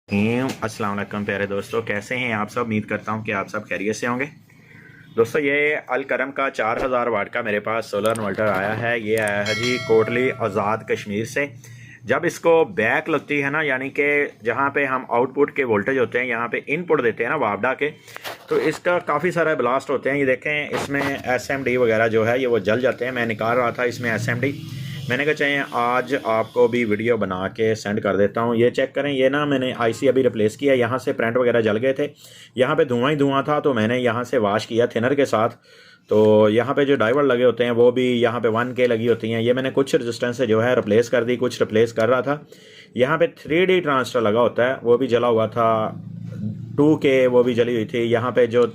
अस्सलाम वालेकुम प्यारे दोस्तों, कैसे हैं आप सब। उम्मीद करता हूं कि आप सब खैरियत से होंगे। दोस्तों, ये अल करम का 4000 वाट का मेरे पास सोलर इन्वर्टर आया है। ये आया है जी कोटली आज़ाद कश्मीर से। जब इसको बैक लगती है ना, यानी कि जहाँ पे हम आउटपुट के वोल्टेज होते हैं, यहाँ पे इनपुट देते हैं ना वापडा के, तो इसका काफ़ी सारा ब्लास्ट होते हैं। ये देखें, इसमें SMD वगैरह जो है ये वो जल जाते हैं। मैं निकाल रहा था इसमें SMD। मैंने कहा चाहिए आज आपको भी वीडियो बना के सेंड कर देता हूँ। ये चेक करें, ये ना मैंने IC अभी रिप्लेस किया। यहाँ से प्रिंट वगैरह जल गए थे, यहाँ पे धुआं ही धुआं था, तो मैंने यहाँ से वॉश किया थिनर के साथ। तो यहाँ पे जो ड्राइवर लगे होते हैं वो भी यहाँ पे 1K लगी होती हैं। ये मैंने कुछ रेजिस्टेंस से जो है रिप्लेस कर दी, कुछ रिप्लेस कर रहा था। यहाँ पे 3D ट्रांजिस्टर लगा होता है, वो भी जला हुआ था। 2K वो भी जली हुई थी। यहाँ पे जो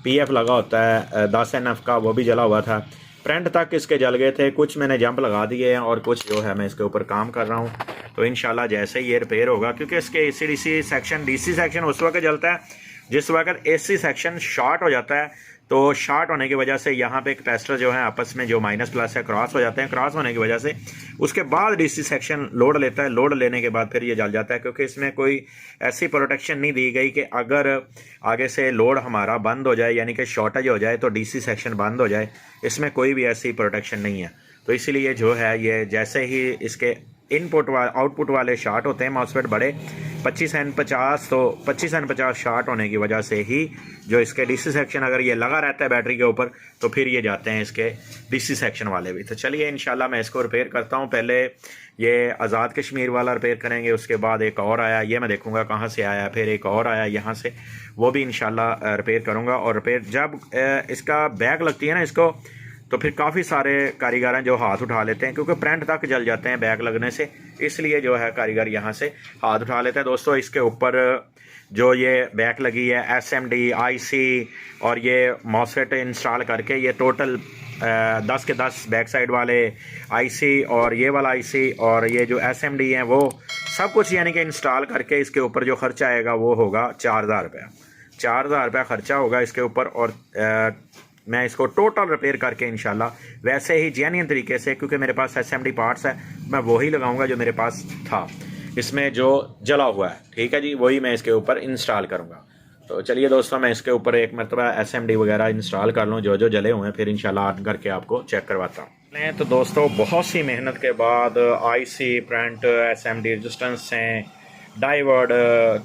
PF लगा होता है 10NF का, वो भी जला हुआ था। फ्रंट तक इसके जल गए थे। कुछ मैंने जंप लगा दिए हैं और कुछ जो है मैं इसके ऊपर काम कर रहा हूँ। तो इंशाल्लाह जैसे ही ये रिपेयर होगा, क्योंकि इसके AC/DC सेक्शन, DC सेक्शन उस वक्त जलता है जिस वक्त AC सेक्शन शॉर्ट हो जाता है। तो शॉर्ट होने की वजह से यहाँ पे कैपेसिटर जो है आपस में जो माइनस प्लस है क्रॉस हो जाते हैं। क्रॉस होने की वजह से उसके बाद DC सेक्शन लोड लेता है। लोड लेने के बाद फिर ये जल जाता है, क्योंकि इसमें कोई ऐसी प्रोटेक्शन नहीं दी गई कि अगर आगे से लोड हमारा बंद हो जाए, यानी कि शॉर्टेज हो जाए, तो DC सेक्शन बंद हो जाए। इसमें कोई भी ऐसी प्रोटेक्शन नहीं है। तो इसीलिए जो है ये जैसे ही इसके इनपुट आउटपुट वाले शार्ट होते हैं मॉसफेट बड़े 25N50, तो 25N50 शार्ट होने की वजह से ही जो इसके DC सेक्शन अगर ये लगा रहता है बैटरी के ऊपर, तो फिर ये जाते हैं इसके DC सेक्शन वाले भी। तो चलिए इंशाल्लाह मैं इसको रिपेयर करता हूँ। पहले ये आज़ाद कश्मीर वाला रिपेयर करेंगे, उसके बाद एक और आया, ये मैं देखूँगा कहाँ से आया, फिर एक और आया यहाँ से, वो भी इंशाल्लाह रिपेयर करूँगा। और रिपेयर जब इसका बैक लगती है ना इसको, तो फिर काफ़ी सारे कारीगर हैं जो हाथ उठा लेते हैं, क्योंकि प्रिंट तक जल जाते हैं बैक लगने से। इसलिए जो है कारीगर यहाँ से हाथ उठा लेते हैं। दोस्तों, इसके ऊपर जो ये बैक लगी है SMD IC और ये मॉसफेट इंस्टॉल करके, ये टोटल 10 के 10 बैक साइड वाले IC और ये वाला IC और ये जो SMD हैं वो सब कुछ यानी कि इंस्टॉल करके इसके ऊपर जो खर्चा आएगा वो होगा 4000 रुपये। 4000 रुपये खर्चा होगा इसके ऊपर। और मैं इसको टोटल रिपेयर करके इंशाल्लाह वैसे ही जेन्युइन तरीके से, क्योंकि मेरे पास SMD पार्ट्स है, मैं वही लगाऊंगा जो मेरे पास था इसमें जो जला हुआ है। ठीक है जी, वही मैं इसके ऊपर इंस्टॉल करूंगा। तो चलिए दोस्तों, मैं इसके ऊपर एक मरतबा SMD वगैरह इंस्टॉल कर लूँ जो जो जले हुए हैं, फिर इंशाल्लाह ऑन करके आपको चेक करवाता हूँ। तो दोस्तों, बहुत सी मेहनत के बाद IC प्रिंट SMD रेजिस्टेंस हैं, डाइवर्ड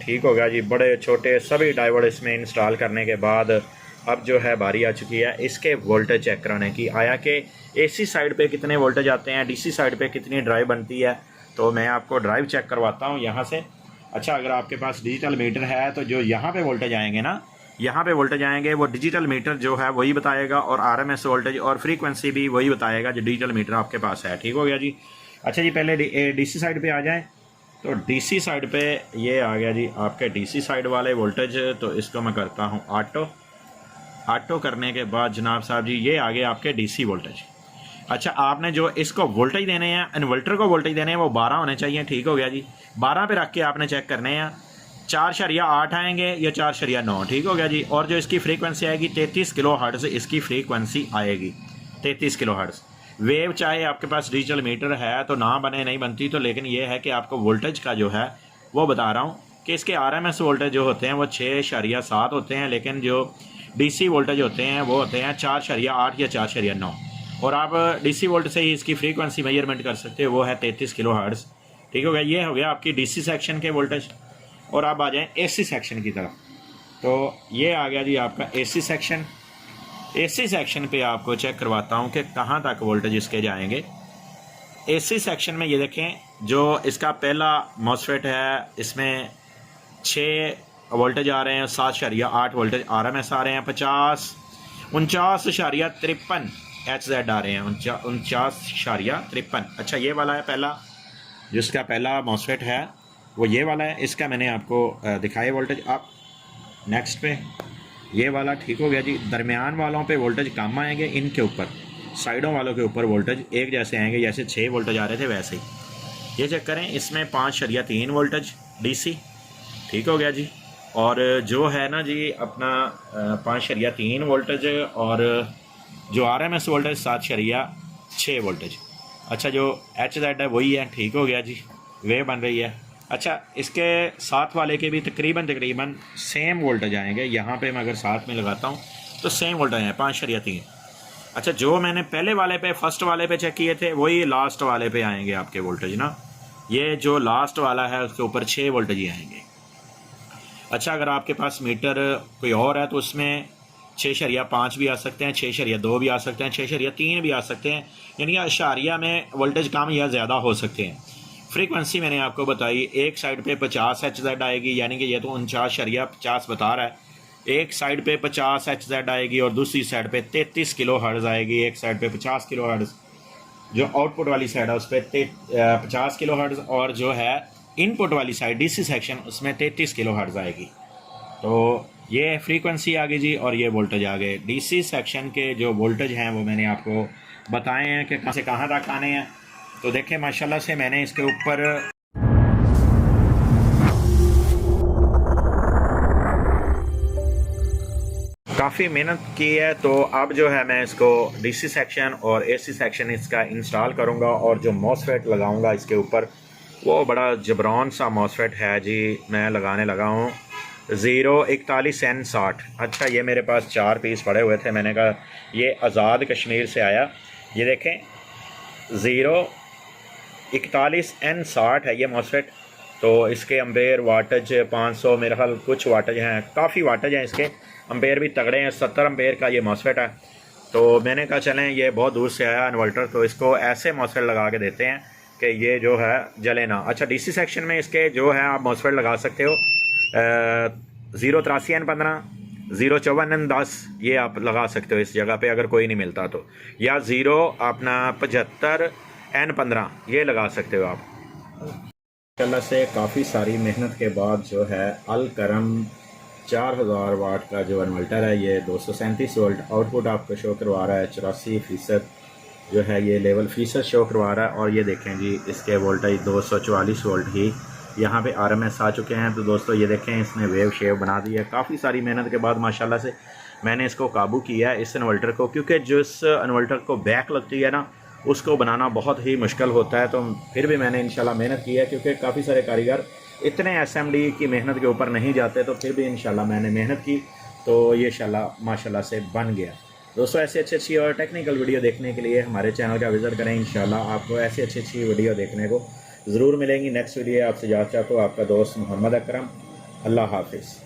ठीक हो गया जी। बड़े छोटे सभी डाइवर्ड इसमें इंस्टॉल करने के बाद अब जो है बारी आ चुकी है इसके वोल्टेज चेक कराने की। आया कि AC साइड पे कितने वोल्टेज आते हैं, DC साइड पे कितनी ड्राइव बनती है। तो मैं आपको ड्राइव चेक करवाता हूँ यहाँ से। अच्छा, अगर आपके पास डिजिटल मीटर है तो जो यहाँ पे वोल्टेज आएंगे ना, यहाँ पे वोल्टेज आएंगे, वो डिजिटल मीटर जो है वही बताएगा, और RMS वोल्टेज और फ्रीक्वेंसी भी वही बताएगा जो डिजिटल मीटर आपके पास है। ठीक हो गया जी। अच्छा जी, पहले DC साइड पर आ जाएँ। तो DC साइड पर ये आ गया जी आपके DC साइड वाले वोल्टेज। तो इसको मैं करता हूँ ऑटो करने के बाद जनाब साहब जी ये आगे आपके DC वोल्टेज। अच्छा, आपने जो इसको वोल्टेज देने हैं, इन्वर्टर को वोल्टेज देने हैं, वो 12 होने चाहिए। ठीक हो गया जी। 12 पे रख के आपने चेक करने हैं। 4.8 आएंगे या 4.9। ठीक हो गया जी। और जो इसकी फ्रीक्वेंसी आएगी 33 किलो हर्ट्ज़ इसकी फ्रीक्वेंसी आएगी, 33 किलो हर्ट्ज़। वेव चाहे आपके पास डिजिटल मीटर है तो ना बने, नहीं बनती तो, लेकिन ये है कि आपको वोल्टेज का जो है वो बता रहा हूँ कि इसके RMS वोल्टेज जो होते हैं वो 6.7 होते हैं, लेकिन जो DC वोल्टेज होते हैं वो होते हैं 4.8 या 4.9। और आप DC वोल्ट से ही इसकी फ्रीक्वेंसी मेजरमेंट कर सकते हो, वो है 33 किलो हर्ट्ज़। ठीक हो गया। ये हो गया आपकी DC सेक्शन के वोल्टेज। और आप आ जाएं AC सेक्शन की तरफ। तो ये आ गया जी आपका AC सेक्शन। AC सेक्शन पे आपको चेक करवाता हूँ कि कहाँ तक वोल्टेज इसके जाएंगे। AC सेक्शन में ये देखें, जो इसका पहला मॉसफेट है इसमें 6 वोल्टेज आ रहे हैं, 7.8 वोल्टेज RMS आ रहे हैं, 49.53 HZ आ रहे हैं, 49.53। अच्छा, ये वाला है पहला, जिसका पहला मॉसफेट है वो ये वाला है। इसका मैंने आपको दिखाए वोल्टेज। आप नेक्स्ट पे ये वाला। ठीक हो गया जी। दरमियान वालों पे वोल्टेज कम आएंगे, इनके ऊपर साइडों वालों के ऊपर वोल्टेज एक जैसे आएंगे, जैसे 6 वोल्टेज आ रहे थे वैसे ही। ये चेक करें, इसमें 5.3 वोल्टेज DC। ठीक हो गया जी। और जो है ना जी अपना 5.3 वोल्टेज, और जो RMS वोल्टेज 7.6 वोल्टेज। अच्छा, जो HZ है वही है। ठीक हो गया जी। वेव बन रही है। अच्छा, इसके साथ वाले के भी तकरीबन सेम वोल्टेज आएंगे। यहाँ पे मैं अगर साथ में लगाता हूँ तो सेम वोल्टेज है 5.3। अच्छा, जो मैंने पहले वाले पे फर्स्ट वाले पे चेक किए थे वही लास्ट वाले पे आएंगे आपके वोल्टेज ना। ये जो लास्ट वाला है उसके ऊपर 6 वोल्टेज ही आएंगे। अच्छा, अगर आपके पास मीटर कोई और है तो उसमें 6.5 भी आ सकते हैं, 6.2 भी आ सकते हैं, 6.3 भी आ सकते हैं। यानी अशारिया में वोल्टेज कम या ज़्यादा हो सकते हैं। फ्रीक्वेंसी मैंने आपको बताई, एक साइड पे 50 HZ आएगी, यानी कि ये तो 49.50 बता रहा है। एक साइड पे 50 HZ आएगी और दूसरी साइड पे 33 किलो हर्ट्ज़ आएगी। एक साइड पे 50 किलो हर्ट्ज़, जो आउटपुट वाली साइड है उस पर 50 किलो हर्ट्ज़, और जो है इनपुट वाली साइड डीसी सेक्शन उसमें 33 किलो हर्ट्ज़ आएगी। तो ये फ्रीक्वेंसी आ गई जी, और ये वोल्टेज आ गए। डीसी सेक्शन के जो वोल्टेज हैं वो मैंने आपको बताए हैं कि कहाँ से कहाँ तक आने हैं। तो देखें माशाल्लाह से मैंने इसके ऊपर काफ़ी मेहनत की है। तो अब जो है मैं इसको डीसी सेक्शन और एसी सेक्शन इसका इंस्टॉल करूँगा, और जो मॉसफेट लगाऊँगा इसके ऊपर वो बड़ा जबरौन सा मॉसफेट है जी। मैं लगाने लगा हूँ 041N60। अच्छा, ये मेरे पास 4 पीस पड़े हुए थे, मैंने कहा ये आज़ाद कश्मीर से आया। ये देखें 041N60 है ये मॉसफेट। तो इसके अम्पेयर वाटेज 500 मेरे ख्याल कुछ वाटेज हैं, काफ़ी वाटेज हैं इसके। अम्पेयर भी तगड़े हैं, 70 अम्पेयर का ये मॉसफेट है। तो मैंने कहा चलें ये बहुत दूर से आया इन्वर्टर, तो इसको ऐसे मॉसफेट लगा के देते हैं कि ये जो है जले ना। अच्छा, डीसी सेक्शन में इसके जो है आप मॉसफेट लगा सकते हो 083N15, 054N10, ये आप लगा सकते हो इस जगह पे अगर कोई नहीं मिलता तो, या 075N15 ये लगा सकते हो आप। माशाल्लाह से काफ़ी सारी मेहनत के बाद जो है अल करम 4000 वाट का जो इन्वर्टर है, ये 237 वोल्ट आउटपुट आपको शो करवा रहा है। 84% जो है ये लेवल फीसद शो करवा रहा है। और ये देखें जी, इसके वोल्टेज 244 वोल्ट ही यहाँ पे RMS आ चुके हैं। तो दोस्तों ये देखें, इसने वेव शेव बना दी है। काफ़ी सारी मेहनत के बाद माशाल्लाह से मैंने इसको काबू किया है, इस इन्वर्टर को, क्योंकि जिस इन्वर्टर को बैक लगती है ना उसको बनाना बहुत ही मुश्किल होता है। तो फिर भी मैंने इंशाल्लाह मेहनत की है, क्योंकि काफ़ी सारे कारीगर इतने SMD की मेहनत के ऊपर नहीं जाते। तो फिर भी इंशाल्लाह मैंने मेहनत की, तो ये इंशाल्लाह माशाल्लाह से बन गया। दोस्तों ऐसे अच्छी और टेक्निकल वीडियो देखने के लिए हमारे चैनल का विज़िट करें। इंशाल्लाह आपको ऐसी अच्छी वीडियो देखने को ज़रूर मिलेंगी। नेक्स्ट वीडियो आपसे इजाज़त चाहता हूँ, आपका दोस्त मोहम्मद अकरम। अल्लाह हाफिज़।